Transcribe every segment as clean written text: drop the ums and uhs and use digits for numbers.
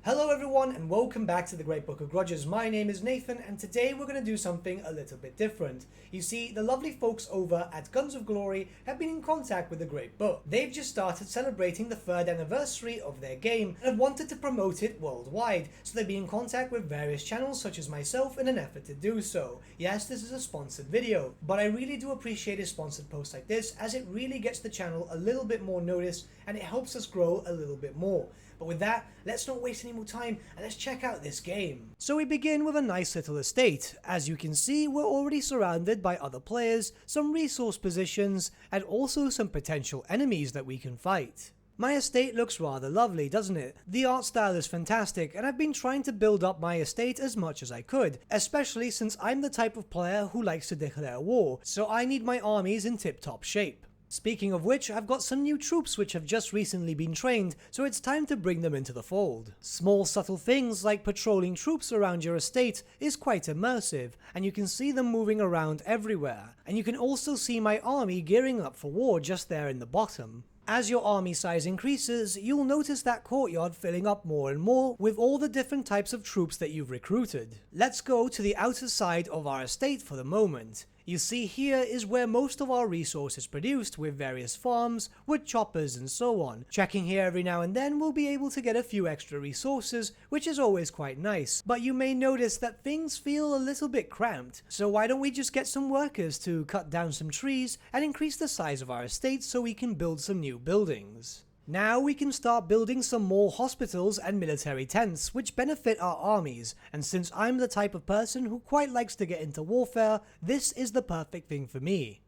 Hello everyone and welcome back to the Great Book of Grudges. My name is Nathan and today we're going to do something a little bit different. You see, the lovely folks over at Guns of Glory have been in contact with the Great Book. They've just started celebrating the 3rd anniversary of their game and have wanted to promote it worldwide, so they've been in contact with various channels such as myself in an effort to do so. Yes, this is a sponsored video, but I really do appreciate a sponsored post like this as it really gets the channel a little bit more notice and it helps us grow a little bit more. But with that, let's not waste any more time and let's check out this game. So we begin with a nice little estate. As you can see, we're already surrounded by other players, some resource positions, and also some potential enemies that we can fight. My estate looks rather lovely, doesn't it? The art style is fantastic, and I've been trying to build up my estate as much as I could, especially since I'm the type of player who likes to declare war, so I need my armies in tip-top shape. Speaking of which, I've got some new troops which have just recently been trained, so it's time to bring them into the fold. Small subtle things like patrolling troops around your estate is quite immersive, and you can see them moving around everywhere. And you can also see my army gearing up for war just there in the bottom. As your army size increases, you'll notice that courtyard filling up more and more with all the different types of troops that you've recruited. Let's go to the outer side of our estate for the moment. You see, here is where most of our resources produced with various farms, wood choppers and so on. Checking here every now and then we'll be able to get a few extra resources, which is always quite nice. But you may notice that things feel a little bit cramped, so why don't we just get some workers to cut down some trees and increase the size of our estate so we can build some new buildings. Now we can start building some more hospitals and military tents, which benefit our armies, and since I'm the type of person who quite likes to get into warfare, this is the perfect thing for me.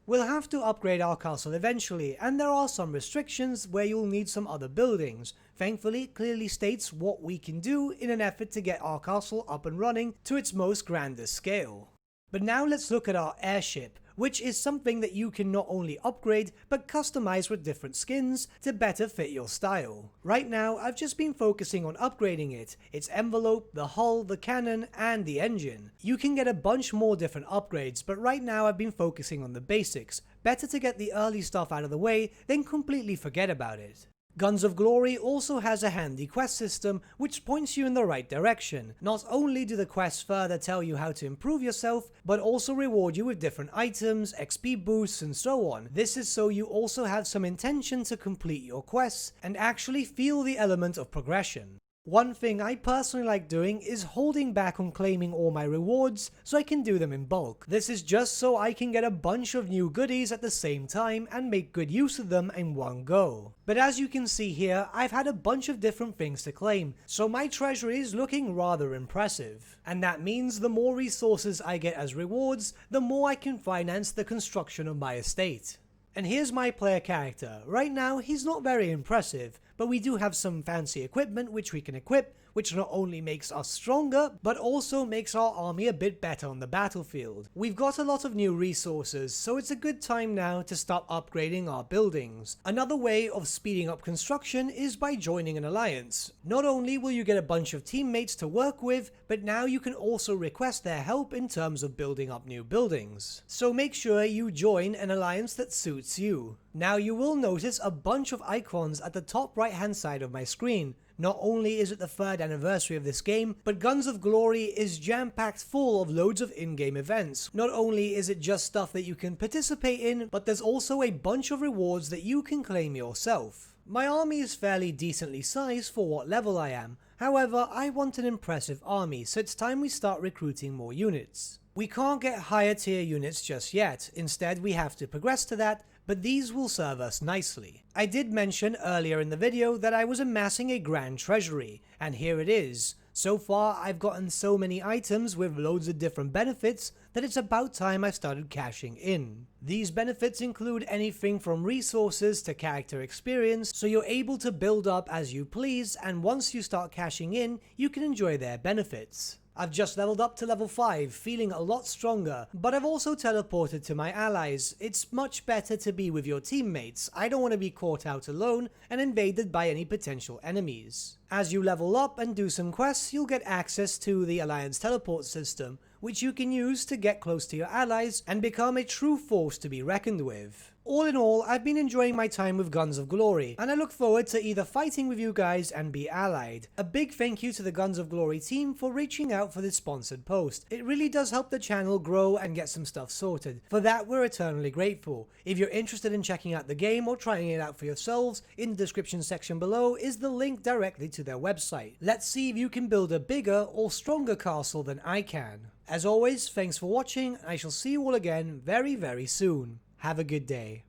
We'll have to upgrade our castle eventually, and there are some restrictions where you'll need some other buildings. Thankfully, it clearly states what we can do in an effort to get our castle up and running to its most grandest scale. But now let's look at our airship, which is something that you can not only upgrade, but customize with different skins to better fit your style. Right now, I've just been focusing on upgrading it, its envelope, the hull, the cannon, and the engine. You can get a bunch more different upgrades, but right now I've been focusing on the basics. Better to get the early stuff out of the way than completely forget about it. Guns of Glory also has a handy quest system which points you in the right direction. Not only do the quests further tell you how to improve yourself, but also reward you with different items, XP boosts and so on. This is so you also have some intention to complete your quests and actually feel the element of progression. One thing I personally like doing is holding back on claiming all my rewards so I can do them in bulk. This is just so I can get a bunch of new goodies at the same time and make good use of them in one go. But as you can see here, I've had a bunch of different things to claim, so my treasury is looking rather impressive. And that means the more resources I get as rewards, the more I can finance the construction of my estate. And here's my player character. Right now, he's not very impressive, but we do have some fancy equipment which we can equip, which not only makes us stronger, but also makes our army a bit better on the battlefield. We've got a lot of new resources, so it's a good time now to start upgrading our buildings. Another way of speeding up construction is by joining an alliance. Not only will you get a bunch of teammates to work with, but now you can also request their help in terms of building up new buildings. So make sure you join an alliance that suits you. Now you will notice a bunch of icons at the top right hand side of my screen. Not only is it the 3rd anniversary of this game, but Guns of Glory is jam-packed full of loads of in-game events. Not only is it just stuff that you can participate in, but there's also a bunch of rewards that you can claim yourself. My army is fairly decently sized for what level I am. However, I want an impressive army, so it's time we start recruiting more units. We can't get higher tier units just yet, instead we have to progress to that, but these will serve us nicely. I did mention earlier in the video that I was amassing a grand treasury, and here it is. So far I've gotten so many items with loads of different benefits that it's about time I started cashing in. These benefits include anything from resources to character experience, so you're able to build up as you please, and once you start cashing in, you can enjoy their benefits. I've just leveled up to level 5, feeling a lot stronger, but I've also teleported to my allies. It's much better to be with your teammates. I don't want to be caught out alone and invaded by any potential enemies. As you level up and do some quests, you'll get access to the Alliance teleport system, which you can use to get close to your allies and become a true force to be reckoned with. All in all, I've been enjoying my time with Guns of Glory, and I look forward to either fighting with you guys and be allied. A big thank you to the Guns of Glory team for reaching out for this sponsored post. It really does help the channel grow and get some stuff sorted. For that, we're eternally grateful. If you're interested in checking out the game or trying it out for yourselves, in the description section below is the link directly to their website. Let's see if you can build a bigger or stronger castle than I can. As always, thanks for watching, and I shall see you all again very, very soon. Have a good day.